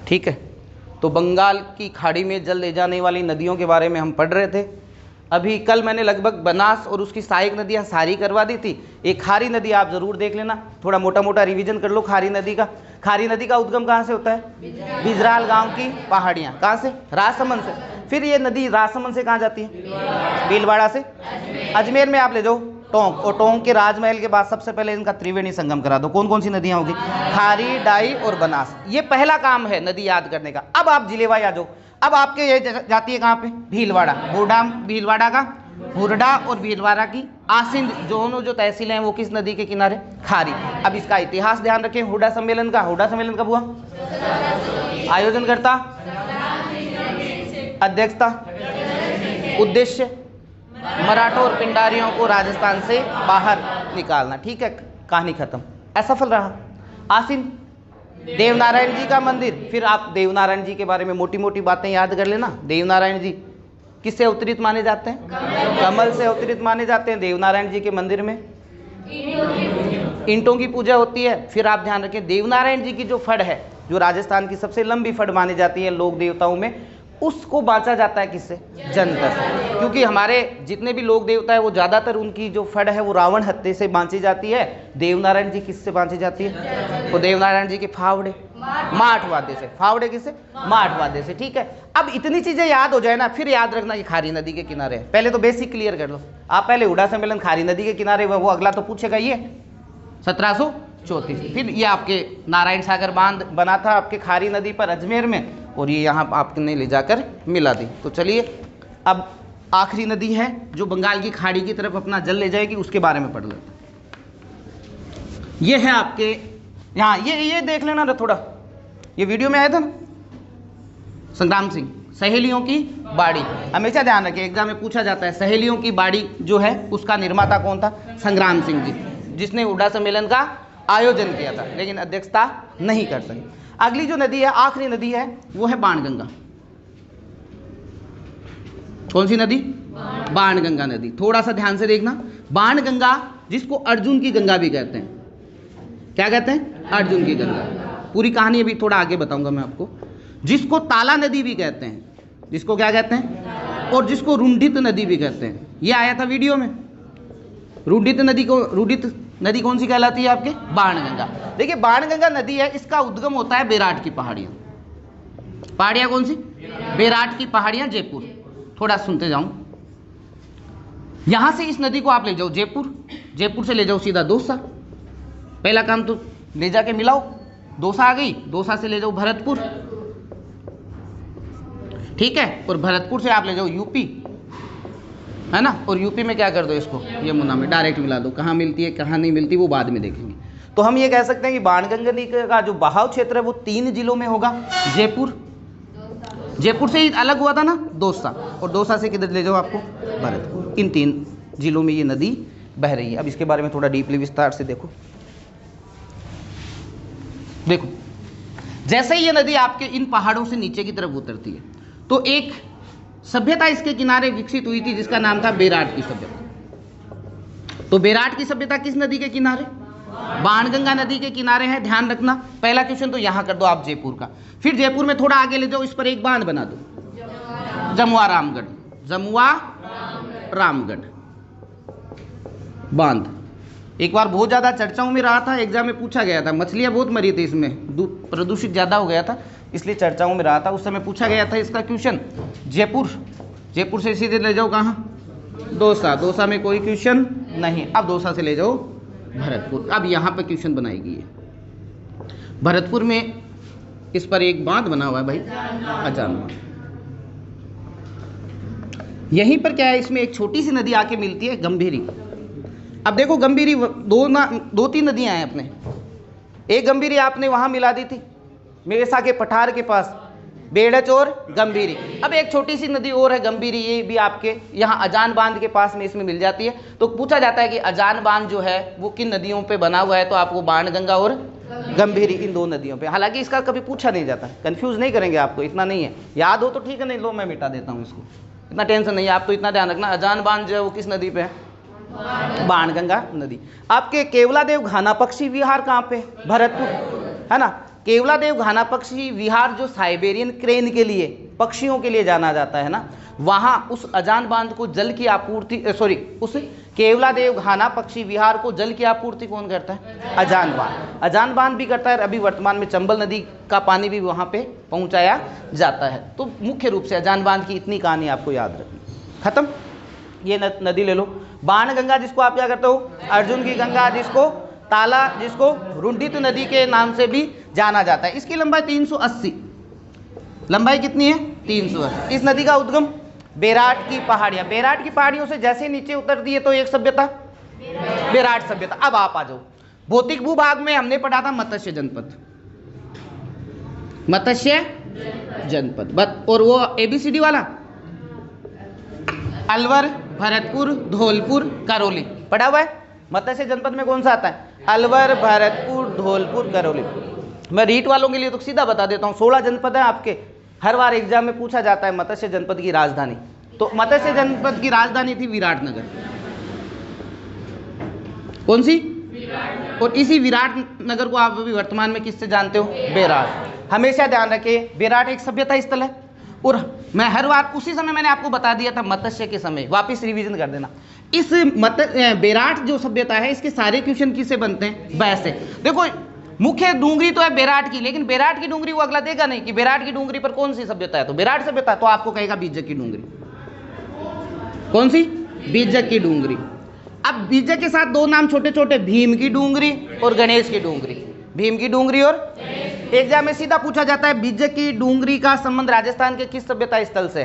ठीक है, तो बंगाल की खाड़ी में जल ले जाने वाली नदियों के बारे में हम पढ़ रहे थे। अभी कल मैंने लगभग बनास और उसकी सहायक नदियाँ सारी करवा दी थी। एक खारी नदी आप ज़रूर देख लेना, थोड़ा मोटा मोटा रिवीजन कर लो खारी नदी का। खारी नदी का उद्गम कहाँ से होता है? बिजराल गांव की पहाड़ियाँ। कहाँ से? राजसमंद से। फिर ये नदी राजसमंद से कहाँ जाती है? भीलवाड़ा से। अजमेर में आप ले जाओ टोंक, और टोंक के राजमहल के बाद सबसे पहले इनका त्रिवेणी संगम करा दो। कौन कौन सी नदियाँ होगी? खारी, डाई और बनास। ये पहला काम है नदी याद करने का। अब आप जिलेवाई आ जाओ। अब आपके ये जाती है कहाँ पे? भीलवाड़ा। हुरडा, भीलवाड़ा का हुरडा और भीलवाड़ा की आसिंद दोनों जो तहसीलें हैं वो किस नदी के किनारे? खारी। अब इसका इतिहास ध्यान रखें। हुरडा सम्मेलन का, हुरडा सम्मेलन कब हुआ? आयोजन करता, अध्यक्षता, उद्देश्य मराठों और पिंडारियों को राजस्थान से बाहर निकालना। ठीक है, कहानी खत्म। असफल रहा। आसिन देवनारायण जी का मंदिर। फिर आप देवनारायण जी के बारे में मोटी मोटी बातें याद कर लेना। देवनारायण जी किससे अवतरित माने जाते हैं? कमल से अवतरित माने जाते हैं। देवनारायण जी के मंदिर में ईंटों की पूजा होती है। फिर आप ध्यान रखें, देवनारायण जी की जो फड़ है, जो राजस्थान की सबसे लंबी फड़ मानी जाती है लोक देवताओं में, उसको बांचा जाता है किससे? जंतर से। क्योंकि हमारे जितने भी लोक देवता है वो ज़्यादातर उनकी जो फड़ है वो रावण हत्या से बांची जाती है। देवनारायण जी किससे बांची जाती है? वो देवनारायण जी के फावड़े, माठ वाद्य से। फावड़े किससे? माठ वाद्य से। ठीक है, अब इतनी चीजें याद हो जाए ना, फिर याद रखना कि खारी नदी के किनारे है। पहले तो बेसिक क्लियर कर लो आप। पहले हुरडा सम्मेलन खारी नदी के किनारे, वो अगला तो पूछेगा ये 1734। फिर ये आपके नारायण सागर बांध बना था आपके खारी नदी पर अजमेर में, और ये यहाँ आपने ले जाकर मिला दी। तो चलिए अब आखिरी नदी है जो बंगाल की खाड़ी की तरफ अपना जल ले जाएगी, उसके बारे में पढ़ लेते हैं। ये है आपके यहाँ, ये देख लेना ना थोड़ा, ये वीडियो में आया था ना, संग्राम सिंह सहेलियों की बाड़ी। हमेशा ध्यान रखें, एग्जाम में पूछा जाता है सहेलियों की बाड़ी जो है उसका निर्माता कौन था? संग्राम सिंह जी, जिसने हुरडा सम्मेलन का आयोजन किया था, लेकिन अध्यक्षता नहीं कर सके। अगली जो नदी है, आखिरी नदी है, वो है बाणगंगा। कौन सी नदी? बाणगंगा नदी। थोड़ा सा ध्यान से देखना। बाणगंगा जिसको अर्जुन की गंगा भी कहते हैं। क्या कहते हैं? अर्जुन की गंगा। पूरी कहानी अभी थोड़ा आगे बताऊंगा मैं आपको। जिसको ताला नदी भी कहते हैं। जिसको क्या कहते हैं? और जिसको रुंडित नदी भी कहते हैं। ये आया था वीडियो में। रुंडित नदी कौन सी कहलाती है आपके? बाणगंगा। देखिए बाणगंगा नदी है, इसका उद्गम होता है बेराट की पहाड़ियां। पहाड़ियां कौन सी? बेराट की पहाड़ियां, जयपुर। थोड़ा सुनते जाऊं। यहां से इस नदी को आप ले जाओ जयपुर, जयपुर से ले जाओ सीधा दौसा। पहला काम तो ले जाके मिलाओ। दौसा आ गई, दौसा से ले जाओ भरतपुर, ठीक है, और भरतपुर से आप ले जाओ यूपी, है ना, और यूपी में क्या कर दो इसको यमुना में डायरेक्ट मिला दो। कहाँ मिलती है कहाँ नहीं मिलती वो बाद में देखेंगे। तो हम ये कह सकते हैं कि बाणगंगा नदी का जो बहाव क्षेत्र है वो 3 जिलों में होगा। जयपुर से ही अलग हुआ था ना दौसा, और दौसा से किधर ले जाओ आपको? भरतपुर। इन 3 जिलों में ये नदी बह रही है। अब इसके बारे में थोड़ा डीपली विस्तार से देखो। जैसे ही ये नदी आपके इन पहाड़ों से नीचे की तरफ उतरती है तो एक सभ्यता इसके किनारे विकसित हुई थी जिसका नाम था बेराट की सभ्यता। तो बेराट की सभ्यता किस नदी के किनारे? बाणगंगा नदी के किनारे है। ध्यान रखना, पहला क्वेश्चन तो यहां कर दो आप जयपुर का। फिर जयपुर में थोड़ा आगे ले जाओ, इस पर एक बांध बना दो, जमुआ रामगढ़। जमुआ रामगढ़ बांध एक बार बहुत ज्यादा चर्चाओं में रहा था, एग्जाम में पूछा गया था। मछलियां बहुत मरी थी इसमें, प्रदूषित ज्यादा हो गया था, इसलिए चर्चाओं में रहा था। उस समय पूछा गया था इसका क्वेश्चन। जयपुर से सीधे ले जाओ कहाँ? दौसा। दौसा में कोई क्वेश्चन नहीं। अब दौसा से ले जाओ भरतपुर। अब यहाँ पे क्वेश्चन बनाएगी ये। भरतपुर में इस पर एक बांध बना हुआ है भाई, अजान बांध। यहीं पर क्या है, इसमें एक छोटी सी नदी आके मिलती है, गंभीरी। अब देखो गंभीरी 2-3 नदियां हैं अपने। एक गंभीरी आपने वहां मिला दी थी मेरसा के पठार के पास, बेड़च और गंभीरी। अब एक छोटी सी नदी और है गंभीरी, ये भी आपके यहाँ अजान बांध के पास में इसमें मिल जाती है। तो पूछा जाता है कि अजान बांध जो है वो किन नदियों पे बना हुआ है, तो आपको बाणगंगा और गंभीरी इन 2 नदियों पे। हालांकि इसका कभी पूछा नहीं जाता, कंफ्यूज नहीं करेंगे आपको, इतना नहीं है। याद हो तो ठीक है, नहीं लो मैं मिटा देता हूँ इसको, इतना टेंशन नहीं है। आप तो इतना ध्यान रखना, अजान बांध जो है वो किस नदी पे है? बाणगंगा नदी। आपके केवलादेव घाना पक्षी विहार कहाँ पे? भरतपुर, है ना। केवलादेव घाना पक्षी विहार जो साइबेरियन क्रेन के लिए, पक्षियों के लिए जाना जाता है ना, वहां उस अजान बांध को जल की आपूर्ति, उस केवलादेव घाना पक्षी विहार को जल की आपूर्ति कौन करता है? अजान बांध। अजान बांध भी करता है। अभी वर्तमान में चंबल नदी का पानी भी वहां पे पहुंचाया जाता है। तो मुख्य रूप से अजान बांध की इतनी कहानी आपको याद रखनी। खत्म। ये नदी ले लो, बाण गंगा जिसको आप क्या करते हो? अर्जुन की गंगा, जिसको ताला, जिसको रुंडित नदी के नाम से भी जाना जाता है। इसकी लंबाई 380, लंबाई कितनी है? 380। इस नदी का उद्गम बेराट की पहाड़ियां, बेराट की पहाड़ियों से जैसे नीचे उतरती है तो एक सभ्यता बेराट सभ्यता। अब आप आ जाओ, भौतिक भूभाग में हमने पढ़ा था मत्स्य जनपद, मत्स्य जनपद, और वो एबीसीडी वाला अलवर, भरतपुर, धौलपुर, करौली पढ़ा हुआ है। मत्स्य जनपद में कौन सा आता है? अलवर, भरतपुर, धौलपुर, करौली। मैं रीट वालों के लिए तो सीधा बता देता हूँ, 16 जनपद है आपके। हर बार एग्जाम में पूछा जाता है मत्स्य जनपद की राजधानी, तो मत्स्य जनपद की राजधानी थी विराटनगर। कौन सी? और इसी विराटनगर को आप अभी वर्तमान में किससे जानते हो? बेराट। हमेशा ध्यान रखें, बेराट एक सभ्यता स्थल है। और मैं हर बार उसी समय मैंने आपको बता दिया था मत्स्य के समय, वापस रिवीजन कर देना। इस बेराट जो सभ्यता है, इसके सारे क्वेश्चन किससे बनते हैं? बै से। देखो मुख्य डूंगरी तो है बेराट की, लेकिन बेराट की डूंगरी वो अगला देगा नहीं कि बेराट की डूंगरी पर कौन सी सभ्यता है, तो बेराट सभ्यता, तो आपको कहेगा बीजक की डूंगरी। कौन सी? बीजक की डूंगरी। अब बीजक के साथ दो नाम छोटे छोटे, भीम की डूंगरी और गणेश की डूंगरी। भीम की डूंगरी और एग्जाम में सीधा पूछा जाता है बीजक की डूंगरी का संबंध राजस्थान के किस सभ्यता स्थल से?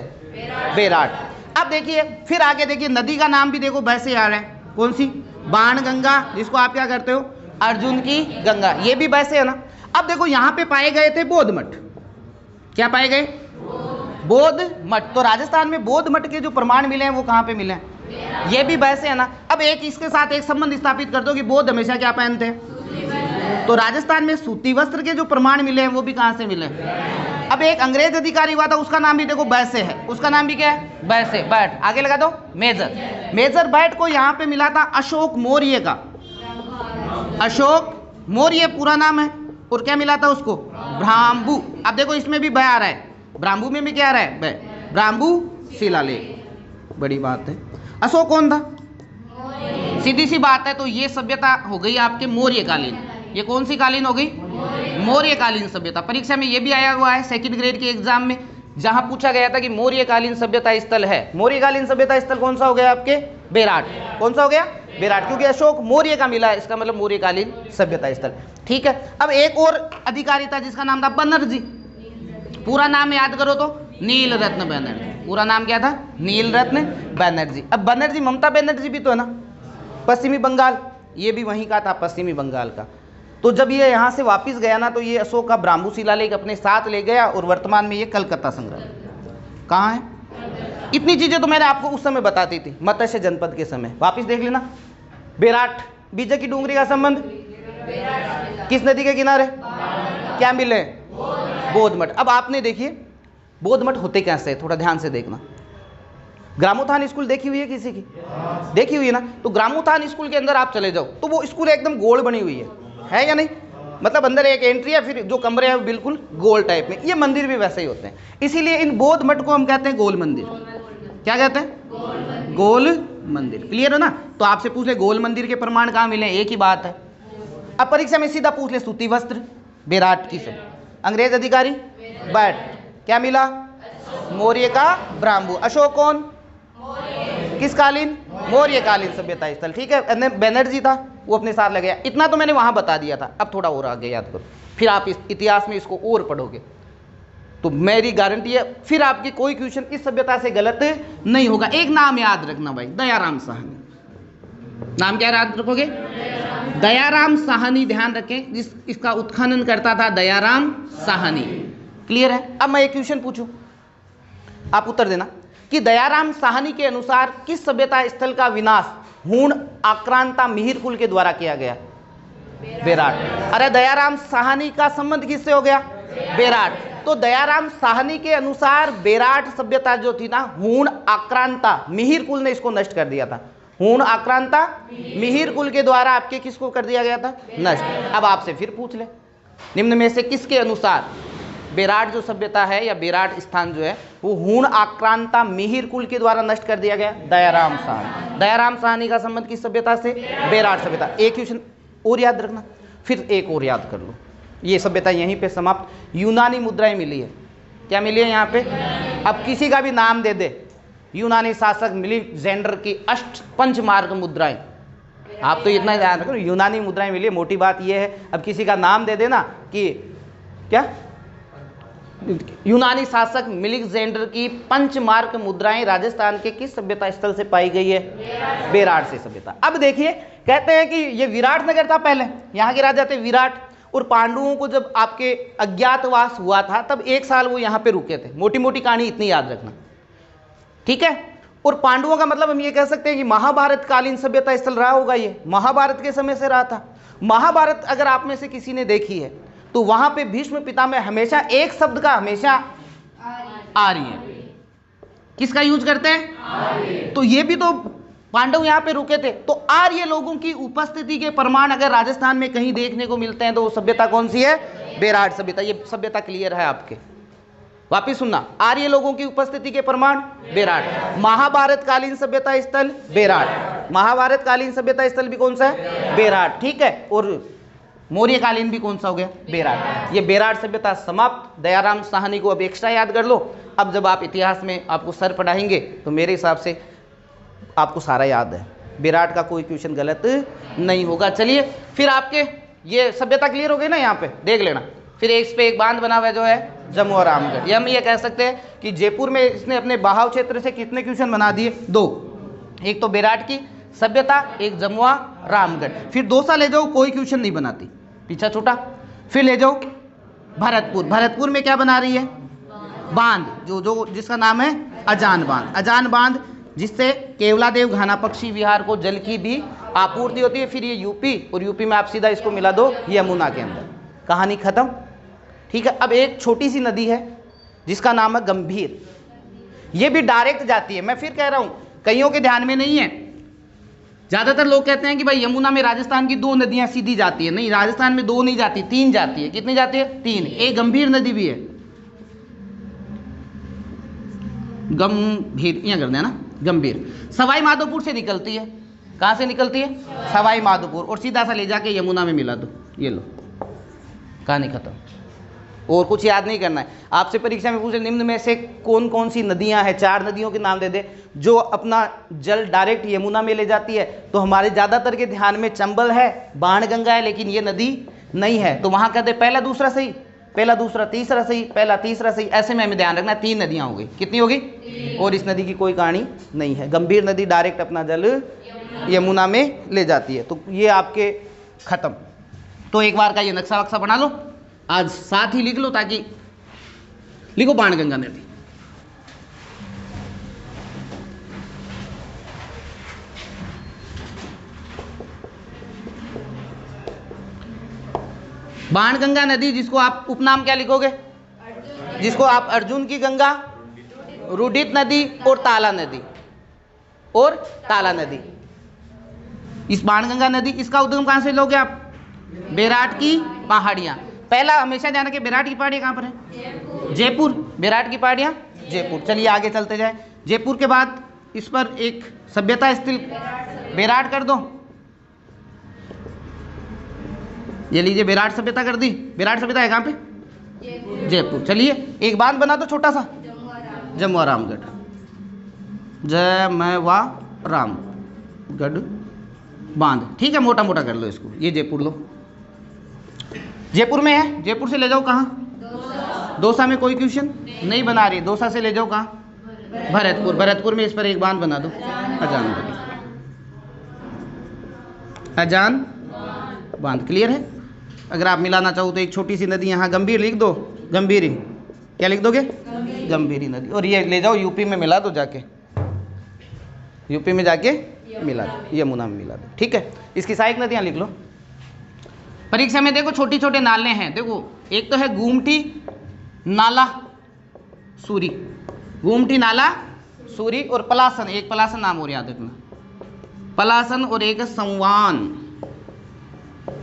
बेराट। अब देखिए फिर आगे देखिए, नदी का नाम भी देखो वैसे आ रहा है। कौन सी? बाण गंगा, जिसको आप क्या करते हो? अर्जुन की गंगा, ये भी वैसे है ना। अब देखो यहां पे पाए गए थे बौद्ध मठ। क्या पाए गए? बौद्ध मठ। तो राजस्थान में बौद्ध मठ के जो प्रमाण मिले हैं वो कहां पे मिले हैं? ये भी वैसे है ना। अब एक इसके साथ एक संबंध स्थापित कर दो कि बौद्ध हमेशा क्या पहनते हैं? तो राजस्थान में सूती वस्त्र के जो प्रमाण मिले हैं वो भी कहां से मिले? अब एक अंग्रेज अधिकारी हुआ था, उसका नाम भी देखो बैसे है। उसका नाम भी क्या है? बैसे। बैट आगे लगा दो, मेजर। मेजर बैट को यहां पे मिला था अशोक मौर्य का। अशोक मौर्य पूरा नाम है। और क्या मिला था उसको? ब्राह्मू। अब देखो इसमें भी बै आ रहा है, ब्राह्मू में भी क्या आ रहा है? बै। ब्राह्मू शिलालेख, बड़ी बात है। अशोक कौन था? सीधी सी बात है। तो ये सभ्यता हो गई आपके मौर्यकालीन। ये कौन सी कालीन हो गई? मौर्यकालीन सभ्यता। परीक्षा में ये भी आया हुआ है सेकंड ग्रेड के एग्जाम में, जहां पूछा गया था कि मौर्यकालीन सभ्यता स्थल है। मौर्यकालीन सभ्यता स्थल कौन सा हो गया आपके? बेराट। कौन सा हो गया? बेराट, क्योंकि अशोक मौर्य का मिला है, इसका मतलब मौर्यकालीन सभ्यता स्थल। ठीक है। अब एक और अधिकारी था जिसका नाम था बनर्जी। पूरा नाम याद करो तो नील रत्न बनर्जी। पूरा नाम क्या था? नील रत्न बनर्जी। अब बनर्जी, ममता बनर्जी भी तो है ना, पश्चिमी बंगाल, ये भी वहीं का था, पश्चिमी बंगाल का। तो जब ये यहाँ से वापस गया ना, तो ये अशोक का ब्राह्मू शिलालेख अपने साथ ले गया और वर्तमान में ये कलकत्ता संग्रह कहाँ है। इतनी चीजें तो मैंने आपको उस समय बताती थी मत्स्य जनपद के समय। वापस देख लेना। बेराट, बीजक की डूंगरी का संबंध किस नदी के किनारे? क्या मिले? बौद्ध मठ। अब आपने देखिए बौद्ध मठ होते कैसे, थोड़ा ध्यान से देखना। ग्रामोत्थान स्कूल देखी हुई है किसी की? देखी हुई है ना। तो ग्रामोत्थान स्कूल के अंदर आप चले जाओ तो वो स्कूल एकदम गोल बनी हुई है या नहीं? मतलब अंदर एक एंट्री है, फिर जो कमरे हैं बिल्कुल गोल टाइप में। ये मंदिर भी वैसे ही होते हैं, इसीलिए इन बौद्ध मठ को हम कहते हैं गोल मंदिर। क्या कहते हैं? गोल मंदिर। क्लियर है ना। तो आपसे पूछ ले गोल मंदिर के प्रमाण कहाँ मिले, एक ही बात है। अब परीक्षा में सीधा पूछ ले सूती वस्त्र बेराट की से, अंग्रेज अधिकारी बैट, क्या मिला? मौर्य का ब्राह्मू। अशोक कौन? किस कालीन? मौर्यकालीन सभ्यता स्थल। ठीक है। बनर्जी था, वो अपने साथ लग गया। इतना तो मैंने वहां बता दिया था। अब थोड़ा और आगे याद करो, फिर आप इस इतिहास में इसको और पढ़ोगे तो मेरी गारंटी है फिर आपकी कोई क्वेश्चन इस सभ्यता से गलत नहीं होगा। एक नाम याद रखना भाई, दयाराम साहनी। नाम क्या याद रखोगे? दयाराम साहनी। ध्यान रखें, जिस इसका उत्खनन करता था दयाराम साहनी। क्लियर है। अब मैं एक क्वेश्चन पूछूं, आप उत्तर देना कि दयाराम साहनी के अनुसार किस सभ्यता स्थल का विनाश हूण आक्रांता मिहिर कुल के द्वारा किया गया? बेराट। अरे दयाराम साहनी का संबंध किससे हो गया? बेराट। तो दयाराम साहनी के अनुसार बेराट सभ्यता जो थी ना, हूण आक्रांता मिहिर कुल ने इसको नष्ट कर दिया था। हूण आक्रांता मिहिर कुल के द्वारा आपके किसको कर दिया गया था? नष्ट। अब आपसे फिर पूछ ले निम्न में से किसके अनुसार बेराट जो सभ्यता है या बेराट स्थान जो है वो हूण आक्रांता मिहिर कुल के द्वारा नष्ट कर दिया गया? दयाराम साहनी। दयाराम साहनी का संबंध किस सभ्यता से? बेराट सभ्यता। एक क्वेश्चन और याद रखना, फिर एक और याद कर लो। ये सभ्यता यहीं पे समाप्त। यूनानी मुद्राएं मिली है, क्या मिली है यहाँ पे? अब किसी का भी नाम दे दे, यूनानी शासक मिलिजेंडर की पंचमार्ग मुद्राएं, आप तो इतना ध्यान रखो, यूनानी मुद्राएं मिली है, मोटी बात ये है। अब किसी का नाम दे देना कि क्या, यूनानी शासक मिलिजेंडर की पंचमार्क मुद्राएं राजस्थान के किस सभ्यता स्थल से पाई गई है? बेराट से सभ्यता। अब देखिए, कहते हैं कि ये विराट नगर था पहले, यहाँ के राजा थे विराट, और पांडवों को जब आपके अज्ञातवास हुआ था तब 1 साल वो यहाँ पे रुके थे। मोटी मोटी कहानी इतनी याद रखना, ठीक है। और पांडवों का मतलब हम ये कह सकते हैं कि महाभारत कालीन सभ्यता स्थल रहा होगा, ये महाभारत के समय से रहा था। महाभारत अगर आप में से किसी ने देखी है तो वहां पे भीष्म पितामह हमेशा एक शब्द का हमेशा आर्य, किसका यूज करते हैं? तो ये भी तो पांडव यहाँ पे रुके थे, तो आर्य लोगों की उपस्थिति के प्रमाण अगर राजस्थान में कहीं देखने को मिलते हैं तो वो सभ्यता कौन सी है? बेराट सभ्यता। ये सभ्यता क्लियर है आपके? वापिस सुनना, आर्य लोगों की उपस्थिति के प्रमाण बेराट। महाभारत कालीन सभ्यता स्थल बेराट, महाभारत कालीन सभ्यता स्थल भी कौन सा है? बेराट, ठीक है। और मौर्य कालीन भी कौन सा हो गया? बेराट। ये बेराट सभ्यता समाप्त। दयाराम साहनी को अब एक्स्ट्रा याद कर लो। अब जब आप इतिहास में आपको सर पढ़ाएंगे तो मेरे हिसाब से आपको सारा याद है, बेराट का कोई क्वेश्चन गलत नहीं होगा। चलिए फिर आपके ये सभ्यता क्लियर हो गई ना, यहाँ पे देख लेना। फिर एक पे एक बांध बना हुआ है जो है जमुआ रामगढ़। हम ये कह सकते हैं कि जयपुर में इसने अपने बहाव क्षेत्र से कितने क्वेश्चन बना दिए? 2। एक तो बेराट की सभ्यता, एक जमुआ रामगढ़। फिर दौसा ले जाओ, कोई क्वेश्चन नहीं बनाती, पीछा छूटा। फिर ले जाओ भरतपुर, भरतपुर में क्या बना रही है? बांध, जो जिसका नाम है अजान बांध। अजान बांध जिससे केवलादेव घाना पक्षी विहार को जल की भी आपूर्ति होती है। फिर ये यूपी, और यूपी में आप सीधा इसको मिला दो यमुना के अंदर, कहानी खत्म, ठीक है। अब एक छोटी सी नदी है जिसका नाम है गंभीर, ये भी डायरेक्ट जाती है। मैं फिर कह रहा हूं, कईयों के ध्यान में नहीं है, ज्यादातर लोग कहते हैं कि भाई यमुना में राजस्थान की 2 नदियां सीधी जाती है। नहीं, राजस्थान में 2 नहीं जाती, 3 जाती है। कितनी जाती है? 3। एक गंभीर नदी भी है, गंभीर, यहां कर देना, गंभीर सवाई माधोपुर से निकलती है। कहां से निकलती है? सवाई माधोपुर, और सीधा सा ले जाके यमुना में मिला दो, ये लो, कहानी खत्म। और कुछ याद नहीं करना है। आपसे परीक्षा में पूछे निम्न में से कौन कौन सी नदियां हैं, 4 नदियों के नाम दे दे जो अपना जल डायरेक्ट यमुना में ले जाती है। तो हमारे ज्यादातर के ध्यान में चंबल है, बाणगंगा है, लेकिन ये नदी नहीं है। तो वहां कहते पहला दूसरा सही, पहला दूसरा तीसरा सही, पहला तीसरा सही, ऐसे में हमें ध्यान रखना 3 नदियां हो गई। कितनी होगी? और इस नदी की कोई कहानी नहीं है। गंभीर नदी डायरेक्ट अपना जल यमुना में ले जाती है। तो ये आपके खत्म। तो एक बार का ये नक्शा वक्शा बना लो, आज साथ ही लिख लो, ताकि लिखो बाणगंगा नदी। बाणगंगा नदी, जिसको आप उपनाम क्या लिखोगे? जिसको आप अर्जुन की गंगा, रूडित नदी और ताला नदी, और ताला नदी। इस बाणगंगा नदी, इसका उद्गम कहां से लोगे आप? बेराट की पहाड़ियां। पहला हमेशा ध्यान रखिए, बेराट की पहाड़ियां कहां पर है? जयपुर। बेराट की पहाड़ियां जयपुर। चलिए आगे चलते जाए। जयपुर के बाद इस पर एक सभ्यता स्थल बेराट कर दो, ये लीजिए बेराट सभ्यता कर दी। बेराट सभ्यता है कहां पे? जयपुर। चलिए एक बांध बना दो छोटा सा, जमुआ रामगढ़, जमुआ रामगढ़ बांध, ठीक है। मोटा मोटा कर लो इसको, ये जयपुर लो, जयपुर में है। जयपुर से ले जाओ कहाँ? दौसा में कोई क्वेश्चन नहीं बना रही। दौसा से ले जाओ कहाँ? भरतपुर। भरतपुर में इस पर एक बांध बना दो, अजान अजान बांध। क्लियर है? अगर आप मिलाना चाहो तो एक छोटी सी नदी यहाँ गंभीर लिख दो, गंभीरी। क्या लिख दोगे? गंभीरी नदी। और ये ले जाओ यूपी में मिला दो, जाके यूपी में जाके मिला दो, यमुना में मिला दो, ठीक है। इसकी सहायक नदियाँ लिख लो। परीक्षा में देखो छोटे छोटे नाले हैं, देखो एक तो है गुमटी नाला सूरी, गुमटी नाला सूरी, और पलासन, एक पलासन नाम और याद रखना, पलासन, और एक संवान,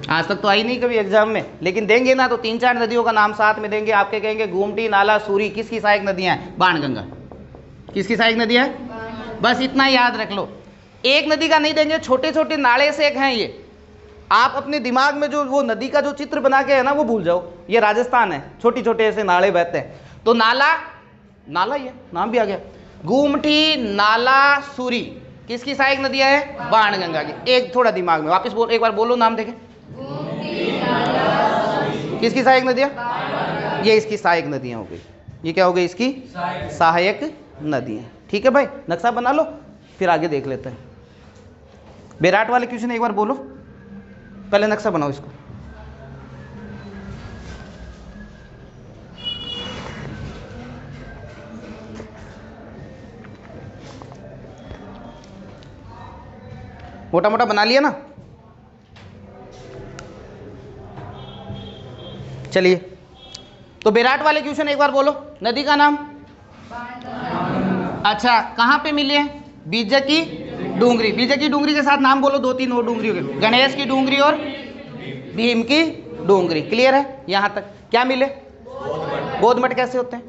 आज तक तो आई नहीं कभी एग्जाम में, लेकिन देंगे ना तो 3-4 नदियों का नाम साथ में देंगे, आपके कहेंगे गोमती, नाला, सूरी, किसकी सहायक नदियां हैं? बाणगंगा। किसकी सहायक नदियां है? बस इतना याद रख लो। एक नदी का नहीं देंगे, छोटे छोटे नाले से एक हैं ये, आप अपने दिमाग में जो वो नदी का जो चित्र बना के है ना वो भूल जाओ। ये राजस्थान है, छोटी छोटे ऐसे नाले बहते हैं। तो नाला, नाला ये नाम भी आ गया। गोमती, नाला, सूरी किसकी सहायक नदियां है? बाणगंगा की। एक थोड़ा दिमाग में वापस एक बार बोलो नाम देखें। किसकी सहायक नदियां? ये इसकी सहायक नदियां हो गई। ये क्या हो गई? इसकी सहायक नदियां। ठीक है भाई, नक्शा बना लो, फिर आगे देख लेते हैं। बेराट वाले क्वेश्चन एक बार बोलो, पहले नक्शा बनाओ इसको। मोटा मोटा बना लिया ना? चलिए, तो बेराट वाले क्वेश्चन एक बार बोलो। नदी का नाम? अच्छा, कहाँ पे मिले हैं? बीजकी डूंगरी। बीजकी डूंगरी के साथ नाम बोलो 2-3 और डूंगरी के। गणेश की डूंगरी और भीम की डूंगरी। क्लियर है यहाँ तक? क्या मिले? बौद्ध मठ कैसे होते हैं?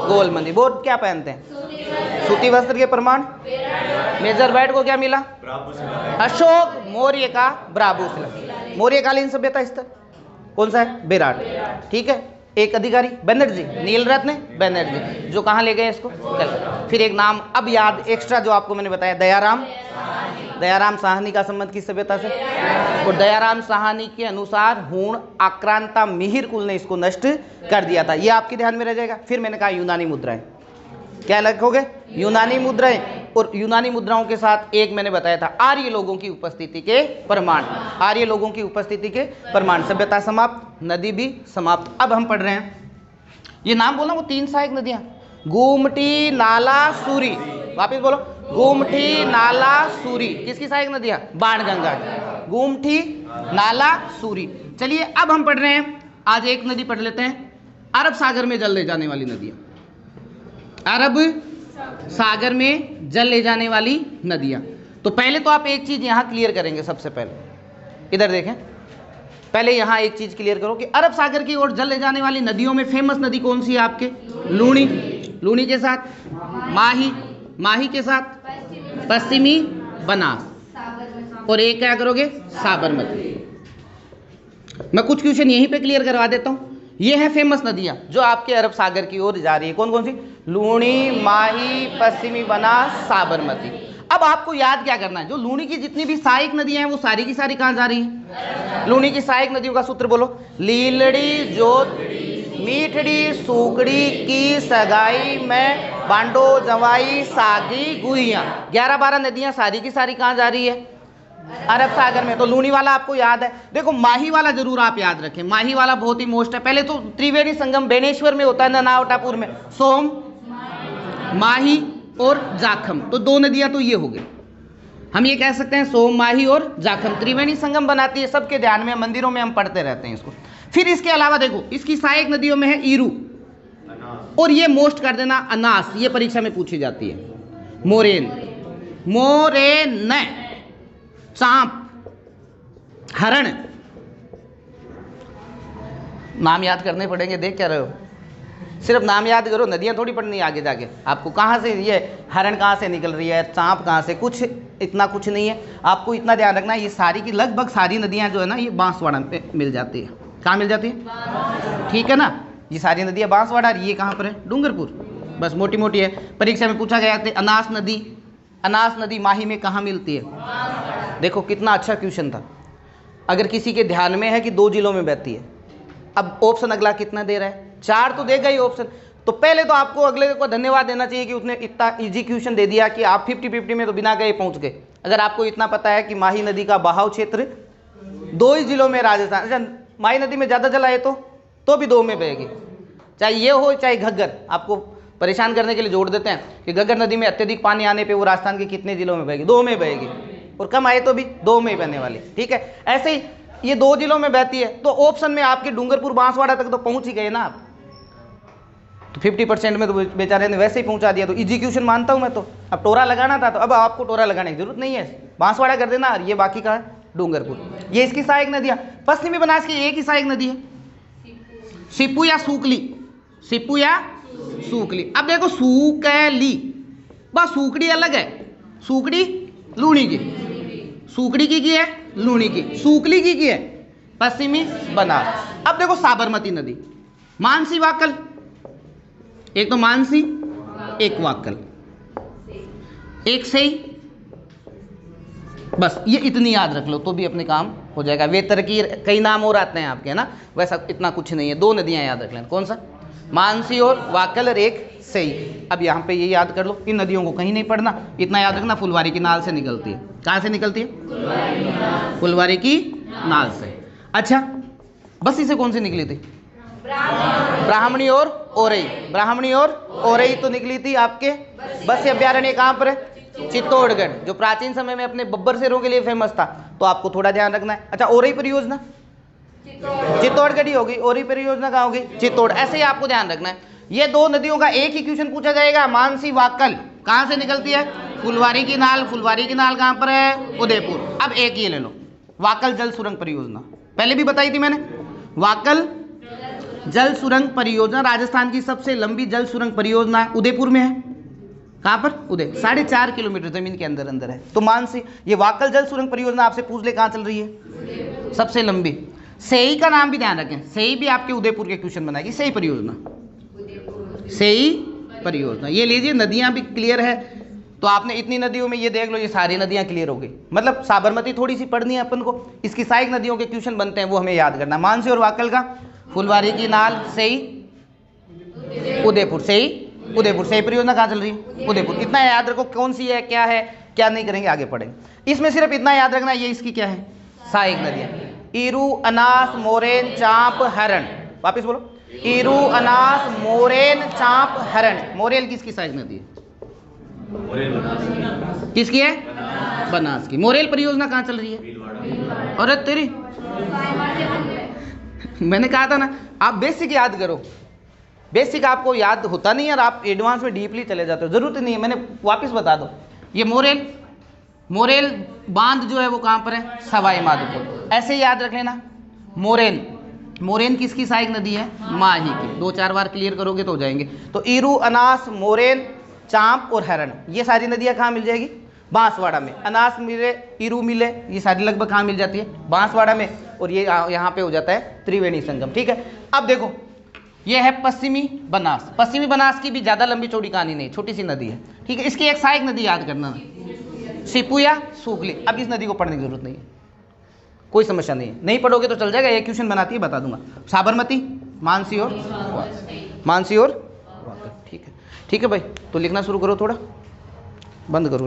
गोल मंदिर। बौद्ध क्या पहनते हैं? सूती वस्त्र के प्रमाण। मेजर बैट को क्या मिला? अशोक मौर्य का ब्राभूशिला। मौर्यकालीन सभ्यता स्तर कौन सा है? बेराट। ठीक है। एक अधिकारी बनर्जी, नीलरत्न बनर्जी, जो कहाँ ले गए इसको? कलकत्ता। फिर एक नाम अब याद एक्स्ट्रा जो आपको मैंने बताया, दयाराम। दयाराम साहनी का संबंध किस सभ्यता से? और दयाराम साहनी के अनुसार हूण आक्रांता मिहिर कुल ने इसको नष्ट कर दिया था। ये आपके ध्यान में रह जाएगा। फिर मैंने कहा यूनानी मुद्राएं। क्या लिखोगे? यूनानी मुद्राएं। और यूनानी मुद्राओं के साथ एक मैंने बताया था आर्य लोगों की उपस्थिति के प्रमाण। आर्य लोगों की उपस्थिति के प्रमाण। सभ्यता समाप्त, नदी भी समाप्त। अब हम पढ़ रहे हैं, ये नाम बोलना वो 3 सहायक नदियां, गोमती, नाला, सूरी। वापिस बोलो, गोमती, नाला, सूरी। किसकी सहायक नदियां? बाणगंगा। गोमती, नाला, सूरी। चलिए अब हम पढ़ रहे हैं, आज एक नदी पढ़ लेते हैं, अरब सागर में जल ले जाने वाली नदियां। अरब सागर में जल ले जाने वाली नदियां। तो पहले तो आप एक चीज यहां क्लियर करेंगे। सबसे पहले इधर देखें, पहले यहां एक चीज क्लियर करो कि अरब सागर की ओर जल ले जाने वाली नदियों में फेमस नदी कौन सी है आपके? लूणी। लूणी के साथ माही, माही के साथ पश्चिमी बनास, और एक क्या करोगे? साबरमती। मैं कुछ क्वेश्चन यहीं पे क्लियर करवा देता हूं। ये है फेमस नदियां जो आपके अरब सागर की ओर जा रही है। कौन कौन सी? लूणी, माही, पश्चिमी बनास, साबरमती। अब आपको याद क्या करना है? जो लूणी की जितनी भी सहायक नदियां हैं वो सारी की सारी कहां जा रही हैं? लूणी की सहायक नदियों का सूत्र बोलो। लीलड़ी, जोत, मीठड़ी, सूकड़ी की सगाई में बांडो, जवाई, सागी, गुहिया। 11-12 नदियां सारी की सारी कहां जा रही है? अरब सागर में। तो लूणी वाला आपको याद है। देखो माही वाला जरूर आप याद रखें, माही वाला बहुत ही मोस्ट है। पहले तो त्रिवेणी संगम बेनेश्वर में होता है, ननावटापुर में। सोम, माही और जाखम, तो 2 नदियां तो ये हो गई। हम ये कह सकते हैं सोम, माही और जाखम त्रिवेणी संगम बनाती है। सबके ध्यान में, मंदिरों में हम पढ़ते रहते हैं इसको। फिर इसके अलावा देखो, इसकी सहायक नदियों में है ईरू, और ये मोस्ट कर देना अनास, ये परीक्षा में पूछी जाती है। मोरेन, मोरेन, सांप, हरण। नाम याद करने पड़ेंगे। देख क्या रहे हो? सिर्फ नाम याद करो, नदियां थोड़ी पढ़नी आगे जाके आपको। कहाँ से ये हरण कहाँ से निकल रही है, सांप कहाँ से, कुछ इतना कुछ नहीं है। आपको इतना ध्यान रखना है, ये सारी की लगभग सारी नदियां जो है ना, ये बांसवाड़ा पे मिल जाती है। कहाँ मिल जाती है? ठीक है ना, ये सारी नदियां बांसवाड़ा। ये कहाँ पर है? डूंगरपुर। बस मोटी मोटी है। परीक्षा में पूछा गया था अनास नदी। अनास नदी माही में कहाँ मिलती है? देखो कितना अच्छा क्वेश्चन था। अगर किसी के ध्यान में है कि 2 जिलों में बहती है। अब ऑप्शन अगला कितना दे रहा है? 4 तो देगा ही ऑप्शन। तो पहले तो आपको अगले को धन्यवाद देना चाहिए कि उसने इतना इजी क्वेश्चन दे दिया कि आप 50-50 में तो बिना गए पहुंच गए। अगर आपको इतना पता है कि माही नदी का बहाव क्षेत्र 2 ही जिलों में राजस्थान, अच्छा माही नदी में ज़्यादा जल आए तो भी 2 में बहेगी, चाहे ये हो चाहे घग्गर। आपको परेशान करने के लिए जोड़ देते हैं कि घग्गर नदी में अत्यधिक पानी आने पे वो राजस्थान के कितने जिलों में बहेगी? 2 में बहेगी, और कम आए तो भी 2 में बहने वाली। ठीक है, ऐसे ही ये 2 जिलों में बहती है। तो ऑप्शन में आपके डूंगरपुर बांसवाड़ा तक तो पहुंच ही गए ना आप। तो 50% में तो बेचारे ने वैसे ही पहुंचा दिया। तो इजी क्वेश्चन मानता हूं मैं तो। अब टोरा लगाना था तो अब आपको टोरा लगाने की जरूरत नहीं है, बांसवाड़ा कर देना। ये बाकी का है डूंगरपुर। ये इसकी सहायक नदियाँ। पश्चिमी बनास की एक ही सहायक नदी है, सिपू या सूकली, सिपू या सूकली। अब देखो सूकली, बस सूकड़ी अलग है, सूकड़ी लूणी की, सूकड़ी की है लूणी की, सूकली की है पश्चिमी बनास। अब देखो साबरमती नदी, मानसी वाकल, एक तो मानसी एक वाकल, एक से ही, बस ये इतनी याद रख लो तो भी अपने काम हो जाएगा। वेतर की कई नाम और आते हैं आपके, है ना, वैसा इतना कुछ नहीं है। दो नदियां याद रख लेना, कौन सा, मानसी और वाकल, और एक सही। अब यहाँ पे ये याद कर लो, इन नदियों को कहीं नहीं पढ़ना, इतना याद रखना, फुलवारी की नाल से निकलती है। कहाँ से निकलती है? फुलवारी की नाल से। अच्छा, बस इसे कौन सी निकली थी? ब्राह्मणी और ओरई, ब्राह्मणी और ओरई तो निकली थी आपके बस अभ्यारण्य कहाँ पर है? चित्तौड़गढ़, जो प्राचीन समय में अपने बब्बर शेरों के लिए फेमस था, तो आपको थोड़ा ध्यान रखना है। अच्छा, ओरई परियोजना चित्तौड़गढ़ ही होगी, ओरई परियोजना कहाँ होगी? चित्तौड़। ऐसे ही आपको ध्यान रखना है। ये दो नदियों का एक ही क्वेश्चन पूछा जाएगा। मानसी वाकल कहाँ से निकलती है? फुलवारी की नाल, फुलवारी की नाल कहाँ पर है? उदयपुर। अब एक ये ले लो, वाकल जल सुरंग परियोजना, पहले भी बताई थी मैंने। वाकल जल सुरंग परियोजना राजस्थान की सबसे लंबी जल सुरंग परियोजना है, उदयपुर में है। कहाँ पर? उदय। 4.5 किलोमीटर जमीन के अंदर अंदर है। तो मानसी, ये वाकल जल सुरंग परियोजना आपसे पूछ ले कहाँ चल रही है? सबसे लंबी। सेई का नाम भी ध्यान रखें, सेई भी आपके उदयपुर के क्वेश्चन बनाएगी। सेई परियोजना, सेई परियोजना, ये लीजिए। नदियां भी क्लियर है, तो आपने इतनी नदियों में ये देख लो, ये सारी नदियां क्लियर हो गई। मतलब साबरमती थोड़ी सी पढ़नी है अपन को, इसकी सहायक नदियों के क्वेश्चन बनते हैं, वो हमें याद करना। मानसी और वाकल का, फुलवारी की नाल, सेई, उदयपुर, सेई उदयपुर। सेई परियोजना कहाँ चल रही है? उदयपुर। इतना याद रखो, कौन सी है, क्या है, क्या नहीं करेंगे, आगे पढ़ेंगे। इसमें सिर्फ इतना याद रखना, ये इसकी क्या है? सहायक नदियां। ईरू, अनास, मोरेन, चांप, हरण। वापिस बोलो, ईरू, अनास, मोरेन, चांप, हरण। मोरेल किसकी सहायक नदी है? किसकी है? बनास की। मोरेल परियोजना कहाँ चल रही है? अरे तेरी, मैंने कहा था ना, आप बेसिक याद करो। बेसिक आपको याद होता नहीं है और आप एडवांस में डीपली चले जाते हो, जरूरत नहीं है। मैंने वापस बता दो, ये मोरेल, मोरेल बांध जो है वो कहाँ पर है? सवाई माधोपुर। ऐसे ही याद रख लेना। मोरेन, मोरेन किसकी सहायक नदी है? माही की। 2-4 बार क्लियर करोगे तो हो जाएंगे। तो ईरू, अनास, मोरेन, चांप और हरण, ये सारी नदियाँ कहाँ मिल जाएगी? बांसवाड़ा में। अनास मिले, ईरू मिले, ये सारी लगभग कहाँ मिल जाती है? बांसवाड़ा में। और ये यहाँ पे हो जाता है त्रिवेणी संगम। ठीक है, अब देखो, ये है पश्चिमी बनास। पश्चिमी बनास की भी ज्यादा लंबी चौड़ी कहानी नहीं, छोटी सी नदी है। ठीक है, इसकी एक सहायक नदी याद करना, सिपू या सूकली। अब इस नदी को पढ़ने की जरूरत नहीं है, कोई समस्या नहीं है, नहीं पढ़ोगे तो चल जाएगा। एक क्वेश्चन बनाती है, बता दूंगा। साबरमती, मानसी और वाकल। ठीक है, ठीक है भाई, तो लिखना शुरू करो, थोड़ा बंद करो।